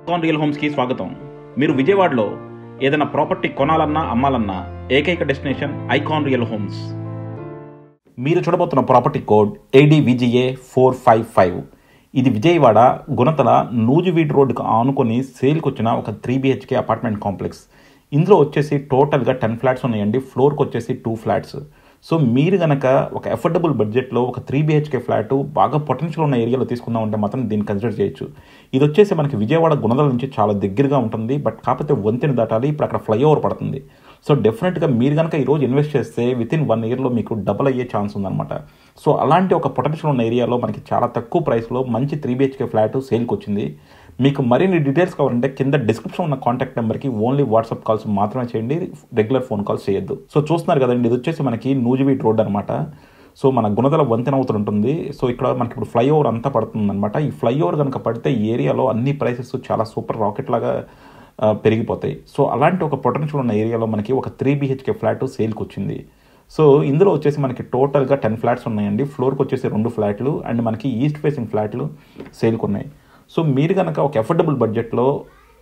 Icon real హోమ్స్కి స్వాగతం. మీరు విజయవాడలో ఏదైనా ప్రాపర్టీ కొనాలన్నా అమ్మాలన్నా ఏకైక డెస్టినేషన్ ఐకాన్ రియల్ హోమ్స్. మీరు చూడబోతున్న ప్రాపర్టీ కోడ్ ADVGA 455. ఇది విజయవాడ గుణతల నూజివీడ్ రోడ్డుకు ఆనుకొని సేల్కి వచ్చిన ఒక 3 BHK అపార్ట్మెంట్ కాంప్లెక్స్. ఇందులో వచ్చేసి టోటల్గా 10 ఫ్లాట్స్ ఉన్నాయండి. ఫ్లోర్కి వచ్చేసి 2 ఫ్లాట్స్. సో మీరు కనుక ఒక అఫోర్డబుల్ బడ్జెట్లో ఒక 3 BHK ఫ్లాట్ బాగా పొటెన్షియల్ ఉన్న ఏరియాలో తీసుకుందాం అంటే మాత్రం దీన్ని కన్సిడర్ చేయొచ్చు. ఇది వచ్చేసి మనకి విజయవాడ గుణదల నుంచి చాలా దగ్గరగా ఉంటుంది. బట్ కాకపోతే వంతెన దాటాలి. ఇప్పుడు అక్కడ ఫ్లైఓవర్ పడుతుంది. సో డెఫినెట్గా మీరు కనుక ఈరోజు ఇన్వెస్ట్ చేస్తే వితిన్ 1 ఇయర్లో మీకు డబుల్ అయ్యే ఛాన్స్ ఉందన్నమాట. సో అలాంటి ఒక పొటెన్షియల్ ఉన్న ఏరియాలో మనకి చాలా తక్కువ ప్రైస్లో మంచి 3 BHK ఫ్లాట్ సేల్కి వచ్చింది. మీకు మరిన్ని డీటెయిల్స్ కావాలంటే కింద డిస్క్రిప్షన్ ఉన్న కాంటాక్ట్ నెంబర్కి ఓన్లీ వాట్సాప్ కాల్స్ మాత్రమే చేయండి, రెగ్యులర్ ఫోన్ కాల్స్ చేయొద్దు. సో చూస్తున్నారు కదండి, ఇది వచ్చేసి మనకి నూజివీడ్ రోడ్ అనమాట. సో మన గుణదల వంతెన అవుతూ ఉంటుంది. సో ఇక్కడ మనకి ఇప్పుడు ఫ్లైఓవర్ అంతా పడుతుంది అనమాట. ఈ ఫ్లైఓవర్ కనుక పడితే ఈ ఏరియాలో అన్ని ప్రైసెస్ చాలా సూపర్ రాకెట్ లాగా పెరిగిపోతాయి. సో అలాంటి ఒక పొటెన్షియల్ ఉన్న ఏరియాలో మనకి ఒక 3 BHK ఫ్లాట్ సేల్కి వచ్చింది. సో ఇందులో వచ్చేసి మనకి టోటల్గా 10 ఫ్లాట్స్ ఉన్నాయండి. ఫ్లోర్కి వచ్చేసి 2 ఫ్లాట్లు అండ్ మనకి ఈస్ట్ ఫేసింగ్ ఫ్లాట్లు సేల్కి ఉన్నాయి. సో మీరు కనుక ఒక అఫోర్డబుల్ బడ్జెట్లో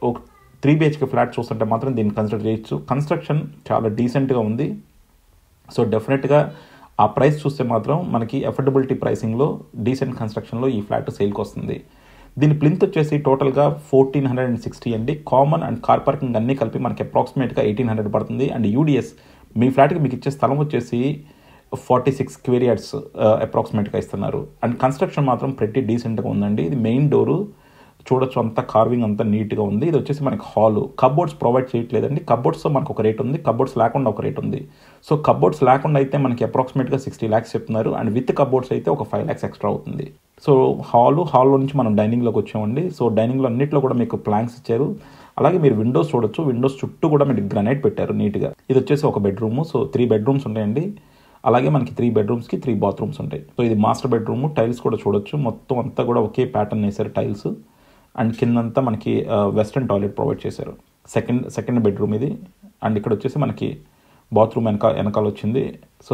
ఒక 3 BHK ఫ్లాట్ చూస్తుంటే మాత్రం దీన్ని కన్సిడర్ చేయొచ్చు. కన్స్ట్రక్షన్ చాలా డీసెంట్గా ఉంది. సో డెఫినెట్గా ఆ ప్రైస్ చూస్తే మాత్రం మనకి అఫోర్డబిలిటీ ప్రైసింగ్లో డీసెంట్ కన్స్ట్రక్షన్లో ఈ ఫ్లాట్ సేల్కి వస్తుంది. దీని ప్లింత్ వచ్చేసి టోటల్గా 1460 అండి. కామన్ అండ్ కార్ పార్కింగ్ అన్నీ కలిపి మనకి అప్రాక్సిమేట్గా 1800 పడుతుంది. అండ్ UDS మీ ఫ్లాట్కి మీకు ఇచ్చే స్థలం వచ్చేసి 46 స్క్వేర్ యార్డ్స్ అప్రాక్సిమేట్గా ఇస్తున్నారు. అండ్ కన్స్ట్రక్షన్ మాత్రం pretty డీసెంట్గా ఉందండి. ఇది మెయిన్ డోరు చూడొచ్చు, అంతా కార్వింగ్ అంతా నీట్గా ఉంది. ఇది వచ్చేసి మనకి హాలు. కబోర్డ్స్ ప్రొవైడ్ చేయట్లేదండి. కబోర్డ్స్తో మనకు ఒక రేట్ ఉంది, కబోర్డ్స్ లేకుండా ఒక రేట్ ఉంది. సో కబోర్డ్స్ లేకుండా అయితే మనకి అప్రాక్సిమేట్గా 60 lakhs చెప్తున్నారు. అండ్ విత్ కబోర్డ్స్ అయితే ఒక 5 lakhs ఎక్స్ట్రా అవుతుంది. సో హాల్లో నుంచి మనం డైనింగ్లోకి వచ్చామండి. సో డైనింగ్లో అన్నింటిలో కూడా మీకు ప్లాంక్స్ ఇచ్చారు. అలాగే మీరు విండోస్ చూడొచ్చు. విండోస్ చుట్టూ కూడా మీకు గ్రానైట్ పెట్టారు నీట్గా. ఇది వచ్చేసి ఒక బెడ్రూమ్. సో 3 bedrooms ఉంటాయండి. అలాగే మనకి 3 bedrooms కి 3 bathrooms ఉంటాయి. సో ఇది మాస్టర్ బెడ్రూమ్. టైల్స్ కూడా చూడొచ్చు. మొత్తం అంతా కూడా ఒకే ప్యాటర్న్ వేశారు టైల్స్. అండ్ కిందంతా మనకి వెస్ట్రన్ టాయిలెట్ ప్రొవైడ్ చేశారు. సెకండ్ బెడ్రూమ్ ఇది. అండ్ ఇక్కడ వచ్చేసి మనకి బాత్రూమ్ వెనకాల వచ్చింది. సో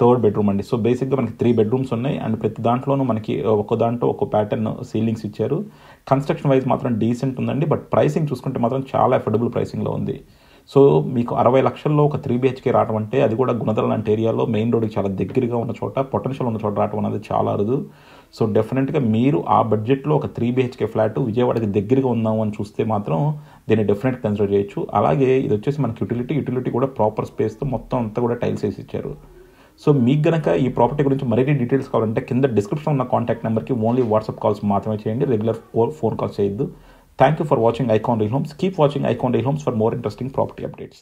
థర్డ్ బెడ్రూమ్ అండి. సో బేసిక్గా మనకి 3 bedrooms ఉన్నాయి. అండ్ ప్రతి దాంట్లోనూ మనకి ఒక్కో దాంట్లో ఒక్కో ప్యాటర్న్ సీలింగ్స్ ఇచ్చారు. కన్స్ట్రక్షన్ వైజ్ మాత్రం డీసెంట్ ఉందండి. బట్ ప్రైసింగ్ చూసుకుంటే మాత్రం చాలా అఫోర్డబుల్ ప్రైసింగ్లో ఉంది. సో మీకు 60 లక్షల్లో ఒక 3 BHK రావడం అంటే, అది కూడా గుణదల లాంటి ఏరియాలో మెయిన్ రోడ్కి చాలా దగ్గరగా ఉన్న చోట, పొటెన్షియల్ ఉన్న చోట రావడం అనేది చాలా అరుదు. సో డెఫినెట్గా మీరు ఆ బడ్జెట్లో ఒక 3 BHK ఫ్లాట్ విజయవాడకి దగ్గరగా ఉందాము అని చూస్తే మాత్రం దీన్ని డెఫినెట్ కన్సిడర్ చేయొచ్చు. అలాగే ఇది వచ్చేసి మనకి యూటిలిటీ కూడా ప్రాపర్ స్పేస్తో మొత్తం అంతా కూడా టైల్స్ వేసి ఇచ్చారు. సో మీకు గనక ఈ ప్రాపర్టీ గురించి మరిన్ని డీటెయిల్స్ కావాలంటే కింద డిస్క్రిప్షన్ ఉన్న కాంటాక్ట్ నెంబర్కి ఓన్లీ వాట్సాప్ కాల్స్ మాత్రమే చేయండి, రెగ్యులర్ ఫోన్ కాల్స్ చేయొద్దు. Thank you for watching Icon Real Homes. Keep watching Icon Real Homes for more interesting property updates.